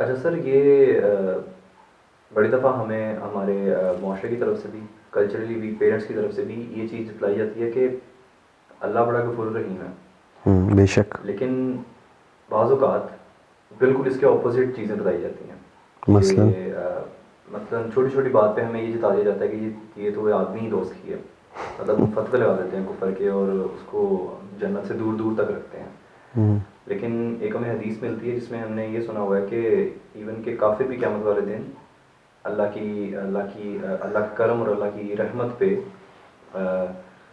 اچھا سر، یہ بڑی دفعہ ہمیں ہمارے معاشرے کی طرف سے بھی، کلچرلی بھی، پیرنٹس کی طرف سے بھی یہ چیز بتائی جاتی ہے کہ اللہ بڑا غفور الرحیم ہے، بے شک. لیکن بعض اوقات بالکل اس کے اپوزٹ چیزیں بتائی جاتی ہیں مثلاً کہ مثلاً چھوٹی چھوٹی بات پہ ہمیں یہ جتا دیا جاتا ہے کہ یہ تو آدمی ہی دوست کی ہے، مطلب ہم فتوے لگا دیتے ہیں کفر کے اور اس کو جنت سے دور دور تک رکھتے ہیں. لیکن ایک ہمیں حدیث ملتی ہے جس میں ہم نے یہ سنا ہوا ہے کہ ایون کہ کافر بھی قیامت والے دن اللہ کا کرم اور اللہ کی رحمت پہ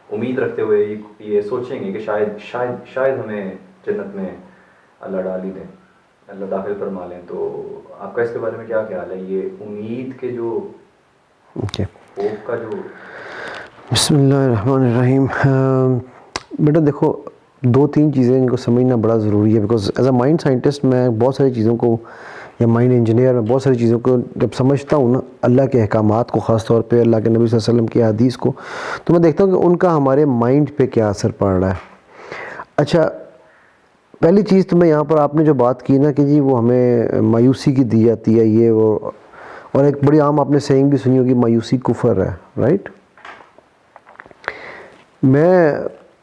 امید رکھتے ہوئے یہ سوچیں گے کہ شاید ہمیں جنت میں اللہ ڈال ہی دیں، اللہ داخل فرما لیں. تو آپ کا اس کے بارے میں کیا خیال ہے؟ یہ امید کے جو اوکے. ہوپ کا جو بسم اللہ الرحمن الرحیم. بیٹا دیکھو، دو تین چیزیں ان کو سمجھنا بڑا ضروری ہے، because as a mind scientist میں بہت ساری چیزوں کو، یا مائنڈ انجینئر میں بہت ساری چیزوں کو جب سمجھتا ہوں نا، اللہ کے احکامات کو، خاص طور پہ اللہ کے نبی صلی اللہ علیہ وسلم کی حدیث کو، تو میں دیکھتا ہوں کہ ان کا ہمارے مائنڈ پہ کیا اثر پڑ رہا ہے. اچھا، پہلی چیز تو میں یہاں پر آپ نے جو بات کی نا کہ جی وہ ہمیں مایوسی کی دی جاتی ہے، یہ وہ، اور ایک بڑی عام آپ نے سینگ بھی سنی ہوگی، مایوسی کفر ہے، رائٹ. میں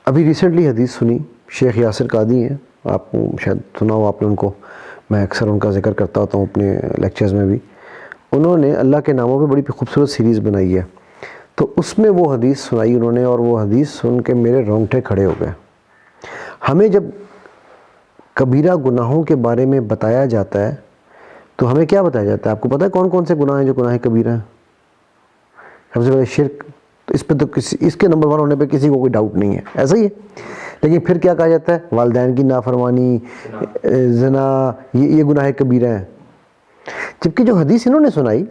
ابھی ریسنٹلی حدیث سنی، شیخ یاسر قادری ہیں، آپ کو شاید سنا ہو آپ نے ان کو، میں اکثر ان کا ذکر کرتا ہوتا ہوں اپنے لیکچرز میں بھی. انہوں نے اللہ کے ناموں پہ بڑی خوبصورت سیریز بنائی ہے، تو اس میں وہ حدیث سنائی انہوں نے، اور وہ حدیث سن کے میرے رونگٹے کھڑے ہو گئے. ہمیں جب کبیرہ گناہوں کے بارے میں بتایا جاتا ہے تو ہمیں کیا بتایا جاتا ہے؟ آپ کو پتہ ہے کون کون سے گناہ ہیں جو گناہ کبیرہ ہیں؟ سب سے پہلے شرک، تو اس پہ تو اس کے نمبر 1 ہونے پہ کسی کو کوئی ڈاؤٹ نہیں ہے، ایسا ہی ہے. لیکن پھر کیا کہا جاتا ہے؟ والدین کی نافرمانی، زنا، یہ گناہ کبیرہ ہیں. جبکہ جو حدیث انہوں نے سنائی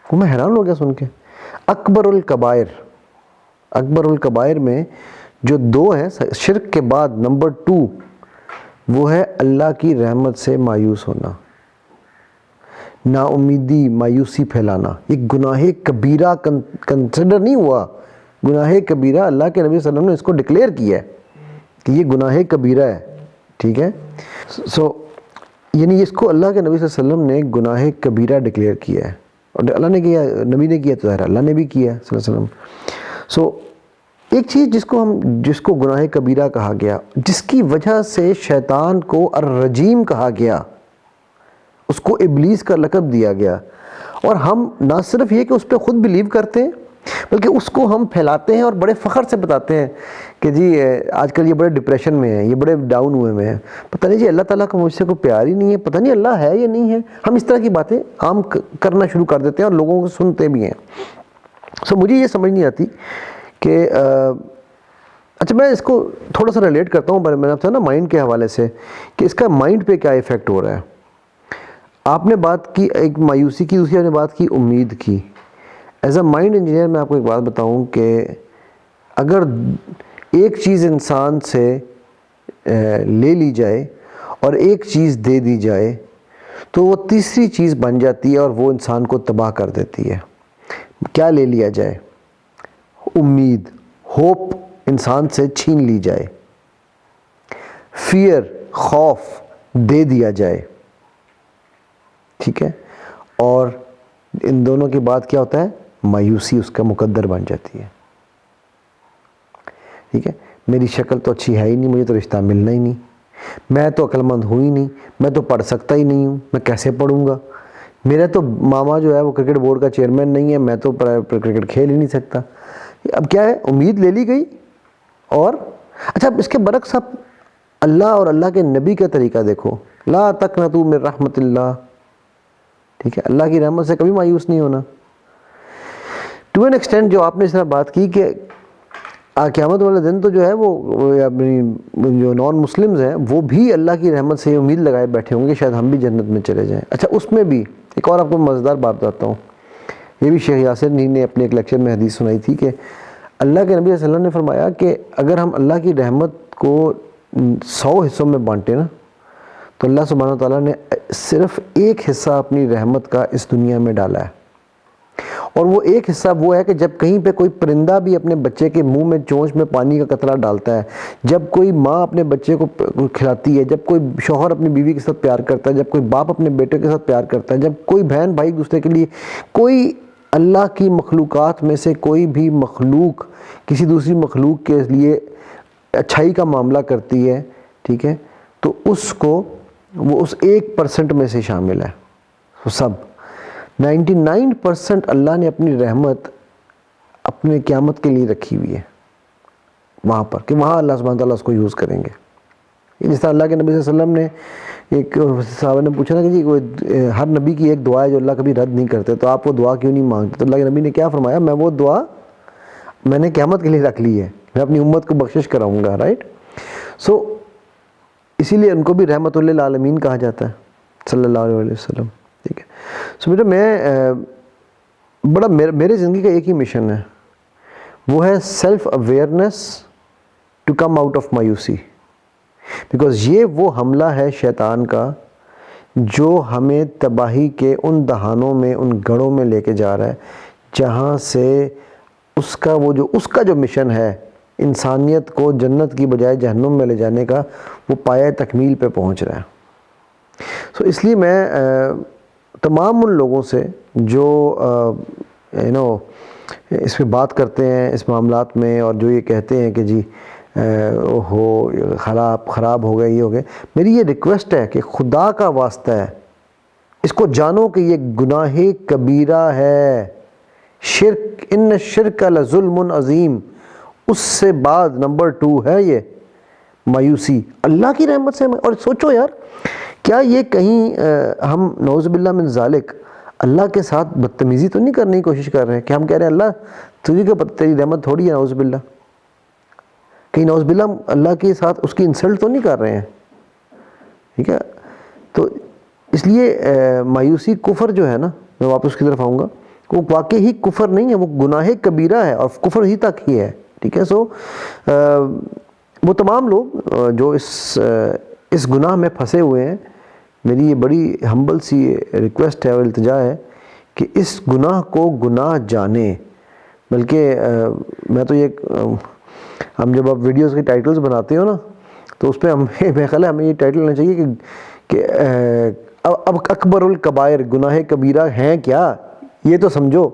وہ میں حیران ہو گیا سن کے. اکبر الکبائر میں جو 2 ہیں، شرک کے بعد نمبر 2 وہ ہے اللہ کی رحمت سے مایوس ہونا، نا امیدی، مایوسی پھیلانا. یہ گناہ کبیرہ کنسیڈر نہیں ہوا، گناہ کبیرہ اللہ کے نبی صلی اللہ علیہ وسلم نے اس کو ڈکلیئر کیا ہے کہ یہ گناہ کبیرہ ہے. ٹھیک ہے، یعنی اس کو اللہ کے نبی صلی اللہ علیہ وسلم نے گناہ کبیرہ ڈکلیئر کیا ہے، اور اللہ نے کیا، نبی نے کیا تو ظاہر اللہ نے بھی کیا صلی اللہ علیہ وسلم. ایک چیز جس کو گناہ کبیرہ کہا گیا، جس کی وجہ سے شیطان کو الرجیم کہا گیا، اس کو ابلیس کا لقب دیا گیا، اور ہم نہ صرف یہ کہ اس پہ خود بلیو کرتے ہیں بلکہ اس کو ہم پھیلاتے ہیں اور بڑے فخر سے بتاتے ہیں کہ جی آج کل یہ بڑے ڈپریشن میں ہیں، یہ بڑے ڈاؤن ہوئے میں ہیں، پتہ نہیں جی اللہ تعالیٰ کو مجھ سے کوئی پیار ہی نہیں ہے، پتہ نہیں اللہ ہے یا نہیں ہے. ہم اس طرح کی باتیں عام کرنا شروع کر دیتے ہیں اور لوگوں کو سنتے بھی ہیں. مجھے یہ سمجھ نہیں آتی کہ اچھا میں اس کو تھوڑا سا ریلیٹ کرتا ہوں، میں نے بتایا نا مائنڈ کے حوالے سے کہ اس کا مائنڈ پہ کیا ایفیکٹ ہو رہا ہے. آپ نے بات کی ایک مایوسی کی، دوسری آپ نے بات کی امید کی. ایز اے مائنڈ انجینئر میں آپ کو ایک بات بتاؤں کہ اگر ایک چیز انسان سے لے لی جائے اور ایک چیز دے دی جائے تو وہ تیسری چیز بن جاتی ہے اور وہ انسان کو تباہ کر دیتی ہے. کیا لے لیا جائے؟ امید، ہوپ انسان سے چھین لی جائے، فیئر، خوف دے دیا جائے. ٹھیک ہے، اور ان دونوں کے بعد کیا ہوتا ہے؟ مایوسی اس کا مقدر بن جاتی ہے. ٹھیک ہے، میری شکل تو اچھی ہے ہی نہیں، مجھے تو رشتہ ملنا ہی نہیں، میں تو عقل مند ہوں ہی نہیں، میں تو پڑھ سکتا ہی نہیں ہوں، میں کیسے پڑھوں گا، میرا تو ماما جو ہے وہ کرکٹ بورڈ کا چیئرمین نہیں ہے، میں تو کرکٹ کھیل ہی نہیں سکتا. اب کیا ہے؟ امید لے لی گئی. اور اچھا اس کے برعکس آپ اللہ اور اللہ کے نبی کا طریقہ دیکھو، لا تقنطوا من رحمت اللہ. ٹھیک ہے، اللہ کی رحمت سے کبھی مایوس نہیں ہونا. ٹو این ایکسٹینٹ جو آپ نے اس طرح بات کی کہ قیامت والے دن تو جو ہے وہ جو نان مسلمز ہیں وہ بھی اللہ کی رحمت سے امید لگائے بیٹھے ہوں گے شاید ہم بھی جنت میں چلے جائیں. اچھا اس میں بھی ایک اور آپ کو مزیدار بات بتاتا ہوں، یہ بھی شیخ یاسر نے اپنے ایک لیکچر میں حدیث سنائی تھی کہ اللہ کے نبی صلی اللہ علیہ وسلم نے فرمایا کہ اگر ہم اللہ کی رحمت کو 100 حصوں میں بانٹیں نا تو اللہ سبحانہ و تعالیٰ نے صرف 1 حصہ اپنی رحمت کا اس دنیا میں ڈالا ہے، اور وہ ایک حصہ وہ ہے کہ جب کہیں پہ کوئی پرندہ بھی اپنے بچے کے منہ میں چونچ میں پانی کا قطرہ ڈالتا ہے، جب کوئی ماں اپنے بچے کو کھلاتی ہے، جب کوئی شوہر اپنی بیوی کے ساتھ پیار کرتا ہے، جب کوئی باپ اپنے بیٹے کے ساتھ پیار کرتا ہے، جب کوئی بہن بھائی ایک دوسرے کے لیے، کوئی اللہ کی مخلوقات میں سے کوئی بھی مخلوق کسی دوسری مخلوق کے لیے اچھائی کا معاملہ کرتی ہے، ٹھیک ہے، تو اس کو وہ اس 1% میں سے شامل ہے. وہ سب 99% اللہ نے اپنی رحمت اپنے قیامت کے لیے رکھی ہوئی ہے وہاں پر، کہ وہاں اللہ سبحانہ تعالیٰ اس کو یوز کریں گے. جس طرح اللہ کے نبی صلی اللہ علیہ وسلم نے ایک صحابہ نے پوچھا نا کہ جی ہر نبی کی ایک دعا ہے جو اللہ کبھی رد نہیں کرتے، تو آپ وہ دعا کیوں نہیں مانگتے؟ تو اللہ کے نبی نے کیا فرمایا؟ میں وہ دعا میں نے قیامت کے لیے رکھ لی ہے، میں اپنی امت کو بخشش کراؤں گا. رائٹ. سو اسی لیے ان کو بھی رحمت للعالمین کہا جاتا ہے صلی اللہ علیہ وسلم. ٹھیک ہے. سو بیٹا میں بڑا میرے زندگی کا ایک ہی مشن ہے، وہ ہے self awareness to come out of مایوسی. بیکاز یہ وہ حملہ ہے شیطان کا جو ہمیں تباہی کے ان دہانوں میں، ان گڑھوں میں لے کے جا رہا ہے جہاں سے اس کا جو مشن ہے انسانیت کو جنت کی بجائے جہنم میں لے جانے کا، وہ پایہ تکمیل پہ پہنچ رہا ہے. سو اس لیے میں تمام ان لوگوں سے جو اس پہ بات کرتے ہیں اس معاملات میں، اور جو یہ کہتے ہیں کہ جی خراب ہو گئے، یہ ہو گئے، میری یہ ریکویسٹ ہے کہ خدا کا واسطہ ہے اس کو جانو کہ یہ گناہ کبیرہ ہے. شرک، ان الشرک لظلم عظیم. اس سے بعد نمبر 2 ہے یہ مایوسی اللہ کی رحمت سے. اور سوچو یار، کیا یہ کہیں ہم نعوذ باللہ من ذالک اللہ کے ساتھ بدتمیزی تو نہیں کرنے کی کوشش کر رہے ہیں کہ ہم کہہ رہے ہیں اللہ تجھے کیا پتہ تیری رحمت تھوڑی ہے؟ نعوذ باللہ، کہیں نعوذ باللہ اللہ کے ساتھ اس کی انسلٹ تو نہیں کر رہے ہیں. ٹھیک ہے. تو اس لیے مایوسی کفر جو ہے نا، میں واپس کی طرف آؤں گا، وہ واقعی ہی کفر نہیں ہے، وہ گناہ کبیرہ ہے اور کفر ہی تک ہی ہے. ٹھیک ہے. سو وہ تمام لوگ جو اس گناہ میں پھنسے ہوئے ہیں، میری یہ بڑی ہمبل سی ریکویسٹ ہے اور التجا ہے کہ اس گناہ کو گناہ جانیں. بلکہ میں تو یہ ہم جب آپ ویڈیوز کے ٹائٹلز بناتے ہو نا، تو اس پہ میرا خیال ہے ہمیں یہ ٹائٹل ہونا چاہیے کہ اب اکبر الکبائر، گناہ کبیرہ ہیں کیا، یہ تو سمجھو.